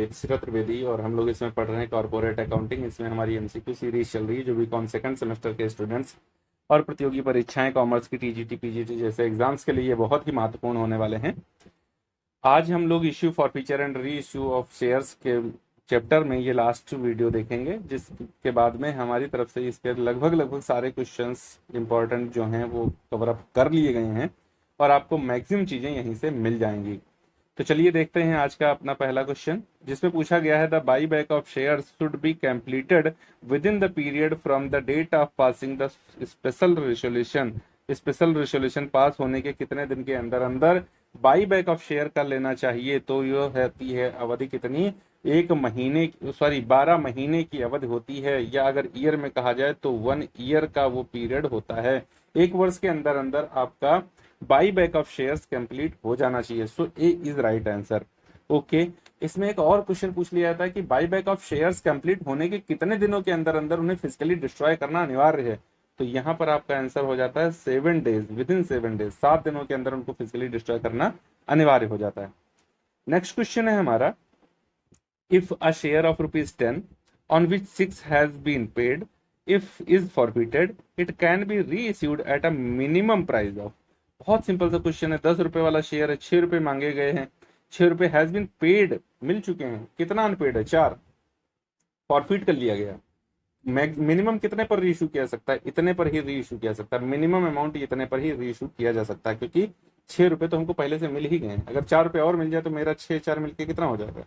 वेदश्री त्रिवेदी और हम लोग इसमें पढ़ रहे हैं कॉर्पोरेट अकाउंटिंग। इसमें हमारी एमसीक्यू सीरीज चल रही है जो बीकॉम सेकंड सेमेस्टर के स्टूडेंट्स और प्रतियोगी परीक्षाएं कॉमर्स की टीजीटी पीजीटी जैसे एग्जाम्स के लिए बहुत ही महत्वपूर्ण होने वाले हैं। आज हम लोग issue for feature and re issue of shares के चैप्टर में ये लास्ट वीडियो देखेंगे, जिसके बाद में हमारी तरफ से इसके लगभग सारे क्वेश्चंस इंपॉर्टेंट जो हैं वो कवर अप कर लिए गए हैं और आपको मैक्सिमम चीज़ें यहीं से मिल जाएंगी। तो चलिए देखते हैं आज का अपना पहला क्वेश्चन, जिसमें पूछा गया है the buy back of shares should be completed within the period from the date of passing the special resolution. Special resolution pass होने के कितने दिन के अंदर अंदर बाई बैक ऑफ शेयर कर लेना चाहिए। तो यह रहती है अवधि कितनी, 12 महीने की अवधि होती है, या अगर ईयर में कहा जाए तो 1 ईयर का वो पीरियड होता है। 1 वर्ष के अंदर अंदर आपका by back of shares complete हो जाना चाहिए। सो A is right answer. Okay, इसमें एक और क्वेश्चन पूछ लिया था कि by back of shares complete होने के कितने दिनों के अंदर अंदर उन्हें फिजिकली डिस्ट्रॉय करना अनिवार्य है। तो यहाँ पर आपका आंसर हो जाता है 7 डेज, विद इन 7 डेज, 7 दिनों के अंदर उनको फिजिकली डिस्ट्रॉय करना अनिवार्य हो जाता है। नेक्स्ट क्वेश्चन है हमारा, if a share of ₹10 on which 6 has been paid, if is forfeited, it can be reissued at a minimum price of। बहुत सिंपल सा क्वेश्चन है। 10 रुपए वाला शेयर है, 6 रुपए मांगे गए हैं, 6 रुपए हैज बीन पेड, मिल चुके हैं, कितना अनपेड है 4, फॉरफिट कर लिया गया। मिनिमम कितने पर रीइश्यू किया सकता है, इतने पर ही रीइश्यू किया सकता है। मिनिमम अमाउंट इतने पर ही रीइश्यू किया जा सकता है, क्योंकि 6 रुपए तो हमको पहले से मिल ही गए हैं। अगर 4 रुपए और मिल जाए तो मेरा 6 4 मिलके कितना हो जाएगा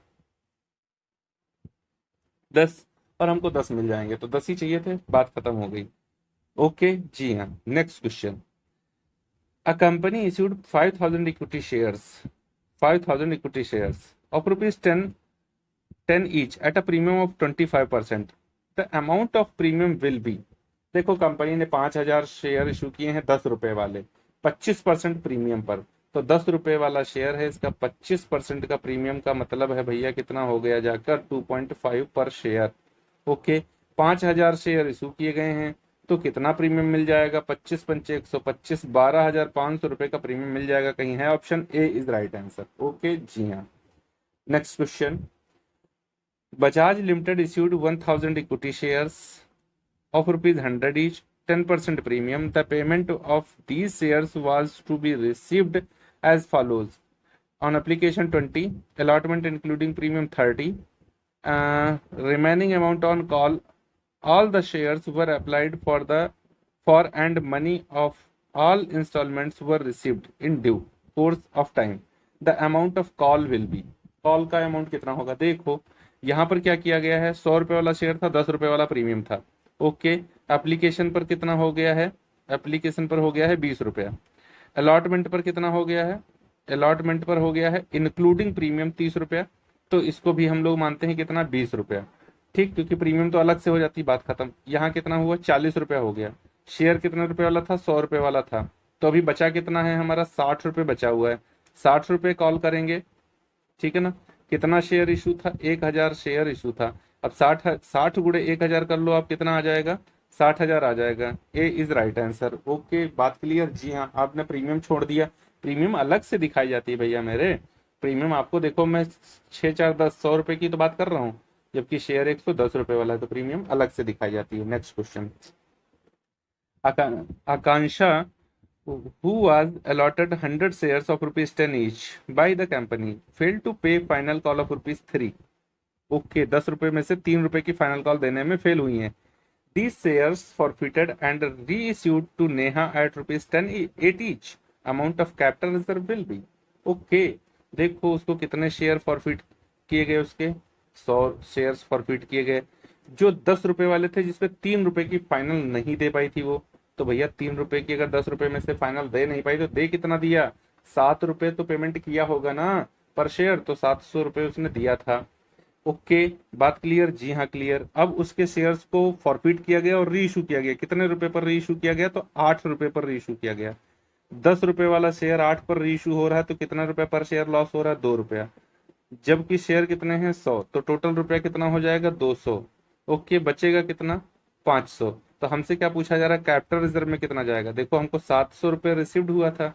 10, और हमको 10 मिल जाएंगे, तो 10 ही चाहिए थे, बात खत्म हो गई। ओके जी हाँ, next question, a company issued 5,000 equity shares, 5,000 equity shares of ₹10 each at a premium of 25%. The amount of premium will be। देखो कंपनी ने 5,000 शेयर इशू किए हैं 10 रुपए वाले, 25% प्रीमियम पर। तो 10 रुपए वाला शेयर है, इसका 25% का प्रीमियम का मतलब है भैया कितना हो गया जाकर 2.5 पर शेयर। ओके, 5,000 शेयर इशू किए गए हैं तो कितना प्रीमियम मिल जाएगा, 25 पंचे 125, 12,500 रुपए का प्रीमियम मिल जाएगा। कहीं है option A is right answer. Okay जी हाँ, next question, Bajaj limited issued 1,000 equity shares of ₹100 each, 10% premium. The payment of these shares was to be received as follows: on application 20, allotment including premium 30, remaining amount on call. All the shares were applied for and money of all installments were received in due course of time. The amount of call will be। Call का amount कितना होगा, देखो यहाँ पर क्या किया गया है, 100 रुपए वाला शेयर था, 10 रुपए वाला प्रीमियम था। ओके, एप्लीकेशन पर कितना हो गया है, एप्लीकेशन पर हो गया है 20 रुपया। अलॉटमेंट पर कितना हो गया है, अलॉटमेंट पर हो गया है इंक्लूडिंग प्रीमियम 30 रुपया। तो इसको भी हम लोग मानते हैं कितना 20 रुपया, ठीक, क्योंकि प्रीमियम तो अलग से हो जाती, बात खत्म। यहाँ कितना हुआ 40 रुपया हो गया। शेयर कितने रुपए वाला था, 100 रुपए वाला था, तो अभी बचा कितना है हमारा 60 रुपये बचा हुआ है। 60 रुपये कॉल करेंगे, ठीक है ना। कितना शेयर इशू था, 1,000 शेयर इशू था। अब 60 गुणे 1,000 कर लो, आप कितना आ जाएगा 60,000 आ जाएगा। ए इज राइट आंसर। ओके, बात क्लियर जी हाँ। आपने प्रीमियम छोड़ दिया, प्रीमियम अलग से दिखाई जाती है भैया मेरे। प्रीमियम आपको देखो, मैं 6 4 10 100 रुपए की तो बात कर रहा हूँ, जबकि शेयर 110 रुपए वाला है, तो प्रीमियम अलग से दिखाई जाती है। Next question, Akanksha who was allotted 100 shares of ₹10 each by the company failed to pay final call of ₹3। Okay, 10 रुपए में से 3 रुपए की फाइनल कॉल देने में फेल हुई हैं। These shares forfeited and reissued to Neha at ₹10 each. Amount of capital reserve will be। Okay, देखो उसको कितने शेयर फॉरफिट किए गए, उसके 100 शेयर्स फॉरफिट किए गए। जो 10 रुपए वाले थे जिसपे 3 रुपए की फाइनल नहीं दे पाई थी वो, तो भैया 3 रुपए की अगर 10 रुपए में से फाइनल दे नहीं पाई तो दे कितना दिया, 7 रुपए तो पेमेंट किया होगा ना पर शेयर, तो 700 रुपए उसने दिया था। ओके, बात क्लियर जी हाँ क्लियर। अब उसके शेयर्स को फॉरफिट किया गया और री इशू किया गया। कितने रुपए पर री इशू किया गया, तो 8 रुपए पर री इशू किया गया। 10 रुपए वाला शेयर 8 पर री इशू हो रहा है, तो कितना रुपए पर शेयर लॉस हो रहा है, 2 रुपया। जबकि शेयर कितने हैं 100, तो टोटल रुपया कितना हो जाएगा 200। ओके, बचेगा कितना 500। तो हमसे क्या पूछा जा रहा है, कैपिटल रिजर्व में कितना जाएगा। देखो हमको 700 रुपये रिसीव्ड हुआ था,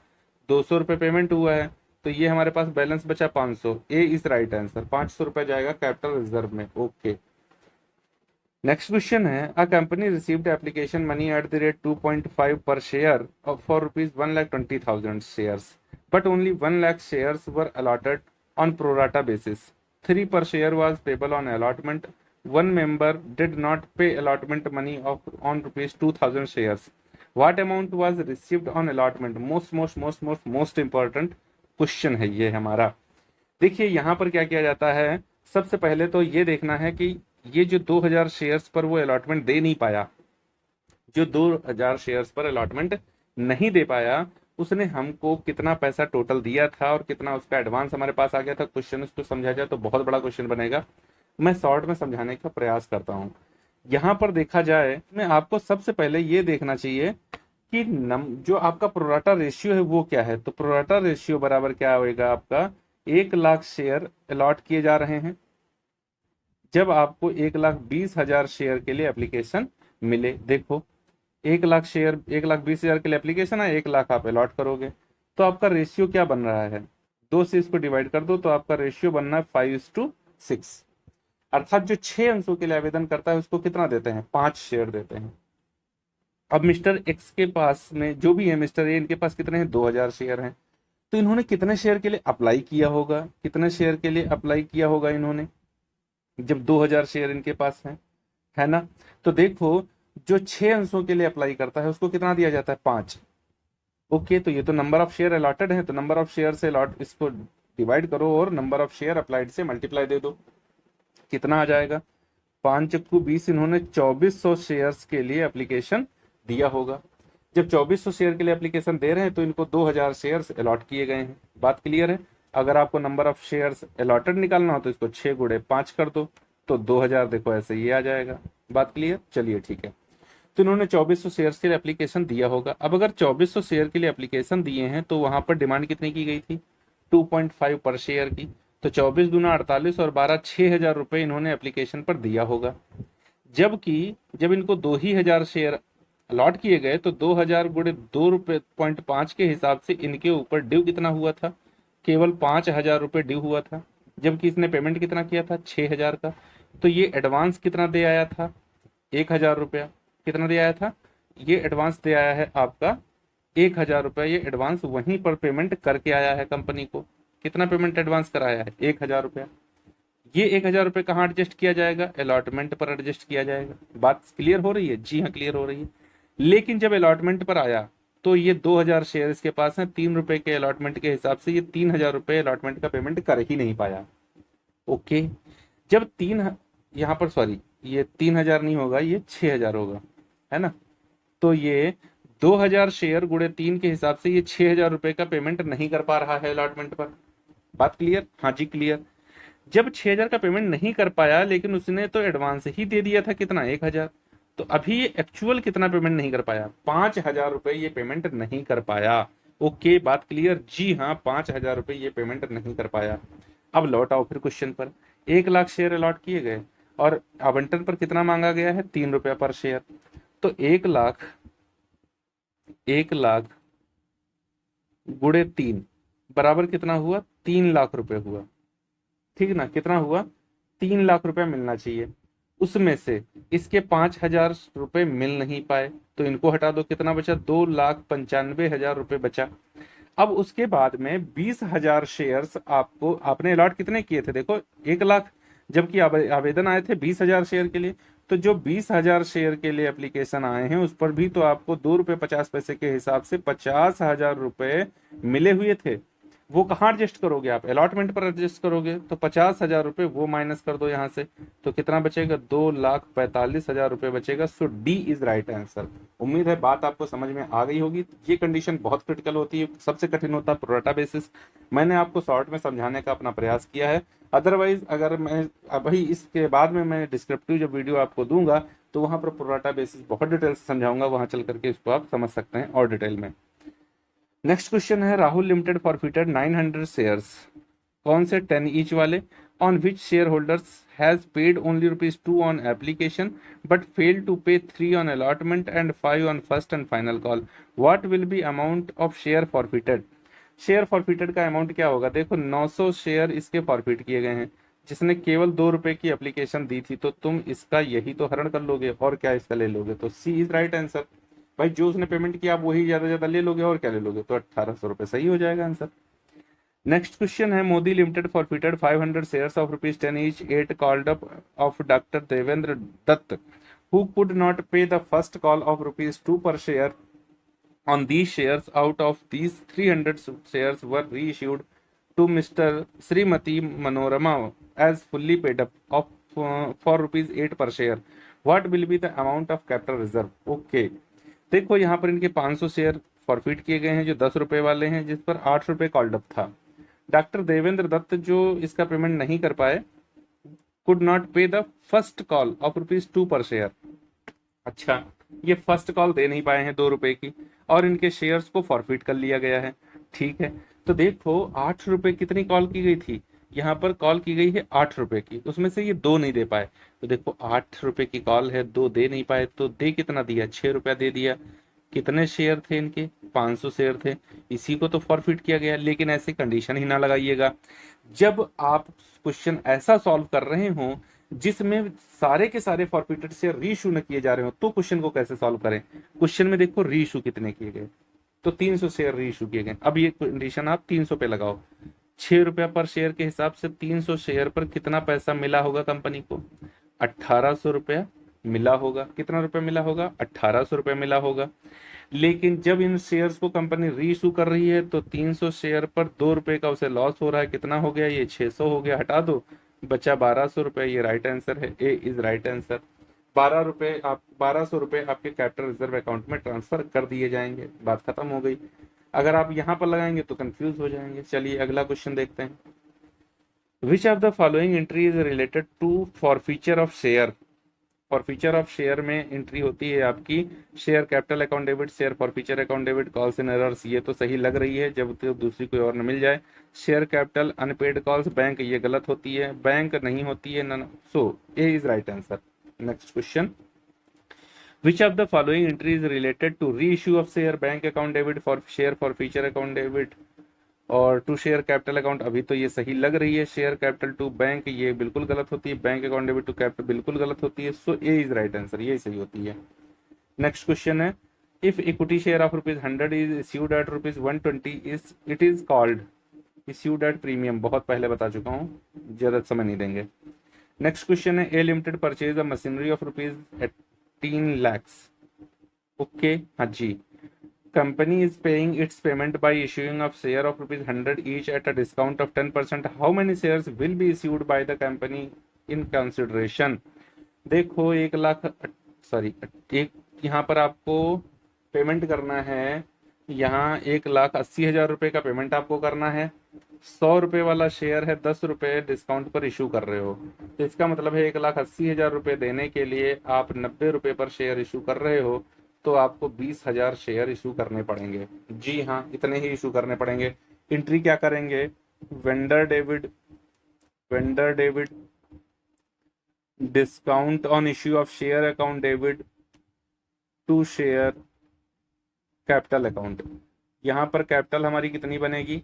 200 रुपये पेमेंट हुआ है, तो ये हमारे पास बैलेंस बचा 500। ए इज राइट आंसर, 500 रुपए जाएगा कैपिटल रिजर्व में। ओके, नेक्स्ट क्वेश्चन है, a company received application money at the rate 2.5 पर share for rupees 1,20,000 shares, but only 1 lakh shares were allotted on pro rata basis. 3 per share was payable on allotment. One member did not pay allotment money of on rupees 2,000 shares. What amount was received on allotment? Most important question है ये हमारा। देखिए यहाँ पर क्या किया जाता है, सबसे पहले तो ये देखना है कि ये जो 2000 शेयर्स पर वो अलॉटमेंट दे नहीं पाया, जो 2000 शेयर्स पर अलॉटमेंट नहीं दे पाया, उसने हमको कितना पैसा टोटल दिया था और कितना उसका एडवांस हमारे पास आ गया था। क्वेश्चन उसको समझा जाए तो बहुत बड़ा क्वेश्चन बनेगा, मैं शॉर्ट में समझाने का प्रयास करता हूं। यहां पर देखा जाए, मैं आपको सबसे पहले ये देखना चाहिए कि जो आपका प्रोराटा रेशियो है वो क्या है। तो प्रोराटा रेशियो बराबर क्या होगा आपका, 1 लाख शेयर अलॉट किए जा रहे हैं, जब आपको 1,20,000 शेयर के लिए एप्लीकेशन मिले। देखो 1 लाख शेयर, 1,20,000 के लिए एप्लीकेशन है, 1 लाख आप अलॉट करोगे, तो आपका रेशियो क्या बन रहा है, 2 से इसको डिवाइड कर दो तो आपका रेशियो बनना है 5:6। अर्थात जो 6 अंशों के लिए आवेदन करता है उसको कितना देते हैं, 5 शेयर देते हैं। अब मिस्टर एक्स के पास में जो भी है, मिस्टर ए, इनके पास कितने हैं, 2000 शेयर हैं। तो इन्होंने कितने शेयर के लिए अप्लाई किया होगा, कितने शेयर के लिए अप्लाई किया होगा इन्होंने, जब 2000 शेयर इनके पास है ना। तो देखो जो 6 अंशों के लिए अप्लाई करता है उसको कितना दिया जाता है, 5। ओके, तो ये तो नंबर ऑफ शेयर अलॉटेड है, तो नंबर ऑफ शेयर से अलॉट इसको डिवाइड करो और नंबर ऑफ शेयर अप्लाइड से मल्टीप्लाई दे दो, कितना आ जाएगा, 5×20। इन्होंने 2400 शेयर्स के लिए एप्लीकेशन दिया होगा। जब 2400 शेयर के लिए एप्लीकेशन दे रहे हैं तो इनको 2000 शेयर्स अलॉट किए गए हैं। बात क्लियर है। अगर आपको नंबर ऑफ शेयर्स अलॉटेड निकालना हो तो इसको 6×5 कर दो, तो 2000 देखो ऐसे ये आ जाएगा। बात क्लियर, चलिए ठीक है। तो इन्होंने 2400 शेयर्स के लिए एप्लीकेशन दिया होगा। अब अगर 2400 शेयर के लिए एप्लीकेशन दिए हैं तो वहां पर डिमांड कितनी की गई थी, 2.5 पर शेयर की। तो 24 दूना 48 और 12, 6,000 रुपए इन्होंने एप्लीकेशन पर दिया होगा। जबकि जब इनको 2,000 शेयर अलॉट किए गए तो 2000 गुणे 2.5 के हिसाब से इनके ऊपर ड्यू कितना हुआ था, केवल 5,000 रुपये ड्यू हुआ था। जबकि इसने पेमेंट कितना किया था, 6,000 का। तो ये एडवांस कितना दे आया था, 1,000 रुपया। कितना दे आया था, ये एडवांस दे आया है आपका 1,000 रुपया। ये एडवांस वहीं पर पेमेंट करके आया है कंपनी को। कितना पेमेंट एडवांस कराया है, 1,000 रुपया। ये 1,000 रुपये कहाँ एडजस्ट किया जाएगा, अलॉटमेंट पर एडजस्ट किया जाएगा। बात क्लियर हो रही है, जी हाँ क्लियर हो रही है। लेकिन जब अलॉटमेंट पर आया तो ये 2000 शेयर इसके पास हैं, 3 रुपए के अलॉटमेंट के हिसाब से ये 3,000 रुपए अलॉटमेंट का पेमेंट कर ही नहीं पाया। ओके, जब यहाँ पर सॉरी, ये 3,000 नहीं होगा, ये 6,000 होगा, है ना। तो ये 2000 शेयर गुणे 3 के हिसाब से ये 6,000 रुपए का पेमेंट नहीं कर पा रहा है अलॉटमेंट पर। बात क्लियर, हाँ जी क्लियर। जब 6,000 का पेमेंट नहीं कर पाया, लेकिन उसने तो एडवांस ही दे दिया था कितना, 1,000। तो अभी ये एक्चुअल कितना पेमेंट नहीं कर पाया, 5,000 रुपए ये पेमेंट नहीं कर पाया। ओके, बात क्लियर, जी हाँ 5,000 रुपए ये पेमेंट नहीं कर पाया। अब लौट आओ फिर क्वेश्चन पर। 1 लाख शेयर अलॉट किए गए और आवंटन पर कितना मांगा गया है, 3 रुपया पर शेयर। तो 1 लाख गुणे 3 बराबर कितना हुआ, 3 लाख रुपए हुआ। ठीक ना, कितना हुआ, 3 लाख रुपए मिलना चाहिए। उसमें से इसके 5,000 रुपए मिल नहीं पाए तो इनको हटा दो, कितना बचा, 2,95,000 रुपए बचा। अब उसके बाद में 20,000 शेयर्स आपको, आपने अलॉट कितने किए थे, देखो 1 लाख, जबकि आवेदन आए थे 20,000 शेयर के लिए। तो जो 20,000 शेयर के लिए एप्लीकेशन आए हैं उस पर भी तो आपको 2 रुपये 50 पैसे के हिसाब से 50,000 रुपए मिले हुए थे। वो कहाँ एडजस्ट करोगे आप, अलॉटमेंट पर एडजस्ट करोगे। तो 50,000 रुपए वो माइनस कर दो यहाँ से, तो कितना बचेगा, 2,45,000 रुपए बचेगा। सो डी इज राइट आंसर। उम्मीद है बात आपको समझ में आ गई होगी। ये कंडीशन बहुत क्रिटिकल होती है, सबसे कठिन होता है प्रोराटा बेसिस। मैंने आपको शॉर्ट में समझाने का अपना प्रयास किया है। अदरवाइज अगर मैं अभी इसके बाद में मैं डिस्क्रिप्टिव जो वीडियो आपको दूंगा तो वहां पर प्रोराटा बेसिस बहुत डिटेल से समझाऊंगा, वहां चल करके इसको आप समझ सकते हैं और डिटेल में। नेक्स्ट क्वेश्चन है, राहुल लिमिटेड फॉरफिटेड 900 शेयर्स, कौन से 10 ईच वाले, on which shareholders has paid only ₹2 on application but fail to pay 3 on allotment and 5 on first and final call, what will be amount of share forfeited. Share forfeited का amount क्या होगा, देखो 900 share इसके forfeit किए गए हैं, जिसने केवल 2 रुपए की एप्लीकेशन दी थी, तो तुम इसका यही तो हरण कर लोगे और क्या इसका ले लोगे, तो सी इज राइट आंसर। भाई जो उसने पेमेंट किया आप वही ज्यादा ज्यादा ले लोगे और क्या ले लोगे, तो 1800 रुपये सही हो जाएगा आंसर। नेक्स्ट क्वेश्चन है, Modi limited forfeited 500 shares of ₹10 each 8 called up of Dr. Devendra Dutt, who could not pay the first call of ₹2 per share on these shares. Out of these, 300 shares were reissued to Mr. Srimati Manorama as fully paid up of for ₹8 per share. What will be the amount of capital reserve? Okay, देखो यहाँ पर इनके 500 share forfeit किए गए हैं जो 10 रुपए वाले हैं, जिस पर 8 रुपए कॉल्ड अप था। डॉक्टर देवेंद्र दत्त जो इसका पेमेंट नहीं कर पाए, कुड नॉट पे द फर्स्ट कॉल ऑफ ₹2 पर शेयर। अच्छा, ये फर्स्ट कॉल दे नहीं पाए हैं 2 रुपए की, और इनके शेयर्स को फॉरफिट कर लिया गया है। ठीक है, तो देखो 8 रुपए कितनी कॉल की गई थी, यहाँ पर कॉल की गई है 8 रुपए की, उसमें से ये 2 नहीं दे पाए, तो देखो 8 रुपए की कॉल है, 2 दे नहीं पाए, तो दे कितना दिया, 6 रुपया दे दिया। कितने शेयर थे इनके, 500 शेयर थे, इसी को तो फॉरफिट किया गया। लेकिन ऐसे कंडीशन ही ना लगाइएगा, जब आप क्वेश्चन ऐसा सॉल्व कर रहे हो जिसमें सारे के सारे फॉरफिटेड शेयर रीइशू न किए जा रहे हो, तो क्वेश्चन को कैसे सॉल्व करें। क्वेश्चन में देखो रीइशू कितने किए गए, तो 300 शेयर रीइशू किए गए। अब ये कंडीशन आप 300 पे लगाओ, 6 रुपया पर शेयर के हिसाब से 300 शेयर पर कितना पैसा मिला होगा कंपनी को, 1800 रुपया मिला होगा। कितना रुपया मिला होगा, 1800 रुपया मिला होगा। लेकिन जब इन शेयर्स को कंपनी रीइशू कर रही है तो 300 शेयर पर 2 रुपए का उसे लॉस हो रहा है। कितना हो गया, ये 600 हो गया, हटा दो, बचा 1200 रुपये। ये राइट आंसर है, ए इज राइट आंसर। 1200 रुपये आपके कैपिटल रिजर्व अकाउंट में ट्रांसफर कर दिए जाएंगे, बात खत्म हो गई। अगर आप यहाँ पर लगाएंगे तो कंफ्यूज हो जाएंगे। चलिए अगला क्वेश्चन देखते हैं। Which of the following entry is related to forfeiture of share. Forfeiture of share में एंट्री होती है आपकी share capital account debit, share forfeiture account debit, calls in arrears, ये तो सही लग रही है जब तो दूसरी कोई और न मिल जाए। Share capital unpaid calls bank, ये गलत होती है, बैंक नहीं होती है, none, so A is right answer. Next question, which of the following entry is related to reissue of share, bank account debit, for share forfeiture account debit और to share capital account. अभी तो ये सही लग रही है, share capital to bank ये बिल्कुल गलत होती है, bank account debit to capital बिल्कुल गलत होती है, so A is right answer, ये सही होती है। नेक्स्ट क्वेश्चन है, if equity share of ₹100 is issued at ₹120 is it is called issued at premium. बहुत पहले बता चुका हूँ, ज्यादा समय नहीं देंगे। नेक्स्ट क्वेश्चन है, A limited purchase a machinery of ₹18 lakhs। Okay, हाँ जी। Company is paying its payment by issuing of share of ₹100 each at a discount of 10%. How many shares will be issued by the company in consideration? देखो 1 lakh, sorry, एक यहाँ पर आपको payment करना है, यहाँ 1,80,000 रुपये का पेमेंट आपको करना है। 100 रुपये वाला शेयर है, 10 रुपये डिस्काउंट पर इशू कर रहे हो, तो इसका मतलब है 1,80,000 रुपये देने के लिए आप 90 रुपये पर शेयर इशू कर रहे हो, तो आपको 20,000 शेयर इशू करने पड़ेंगे। जी हाँ, इतने ही इशू करने पड़ेंगे। एंट्री क्या करेंगे, vendor debit discount on issue of share account debit to share capital account. यहाँ पर कैपिटल हमारी कितनी बनेगी,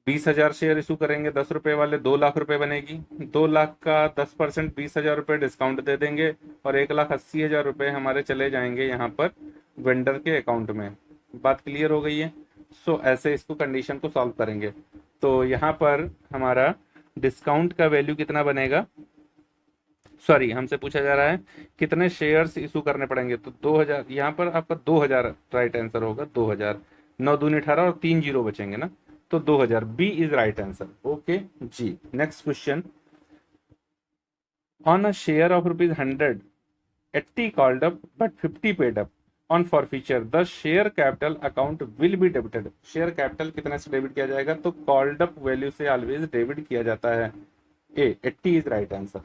20,000 शेयर इशू करेंगे 10 रुपये वाले, 2 लाख रुपए बनेगी। 2 लाख का 10% 20,000 रुपये डिस्काउंट दे देंगे और 1,80,000 रुपये हमारे चले जाएंगे यहाँ पर वेंडर के अकाउंट में। बात क्लियर हो गई है। सो ऐसे इसको कंडीशन को सॉल्व करेंगे, तो यहाँ पर हमारा डिस्काउंट का वैल्यू कितना बनेगा, सॉरी हमसे पूछा जा रहा है कितने शेयर्स इशू करने पड़ेंगे, तो 2,000, यहाँ पर आपका 2,000 राइट आंसर होगा। 2,000, 9 दूनी 18 और 3 जीरो बचेंगे ना, तो 2,000, B is right answer. Okay जी। Next question, on a share of ₹100 80 called up but 50 paid up on forfeiture, the share capital account will be debited. Share capital कितने से डेबिट किया जाएगा, तो कॉल्ड अप वैल्यू से always debit किया जाता है। A 80 is right answer.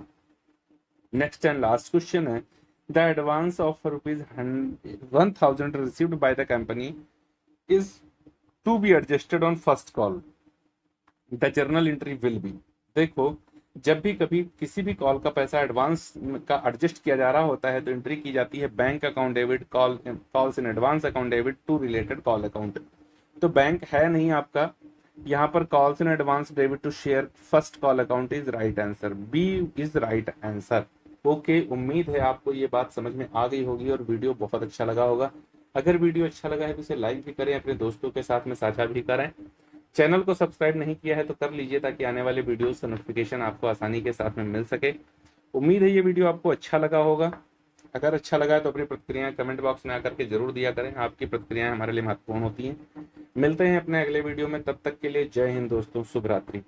Next and last question है, the advance of ₹1,000 received by the company is to be adjusted on first call, the journal entry will be. देखो जब भी कभी किसी भी कॉल का पैसा एडवांस का एडजस्ट किया जा रहा होता है तो एंट्री की जाती है bank account debit, calls in advance account debit to related call account. तो बैंक है नहीं आपका। यहाँ पर calls in advance debit to share first call account is right answer, B is right answer. Okay, उम्मीद है आपको ये बात समझ में आ गई होगी और वीडियो बहुत अच्छा लगा होगा। अगर वीडियो अच्छा लगा है तो इसे लाइक भी करें, अपने दोस्तों के साथ में साझा भी करें। चैनल को सब्सक्राइब नहीं किया है तो कर लीजिए, ताकि आने वाले वीडियोस का नोटिफिकेशन आपको आसानी के साथ में मिल सके। उम्मीद है ये वीडियो आपको अच्छा लगा होगा। अगर अच्छा लगा है तो अपनी प्रतिक्रियाएं कमेंट बॉक्स में आकर के जरूर दिया करें, आपकी प्रतिक्रियाएं हमारे लिए महत्वपूर्ण होती हैं। मिलते हैं अपने अगले वीडियो में, तब तक के लिए जय हिंद दोस्तों, शुभ रात्रि।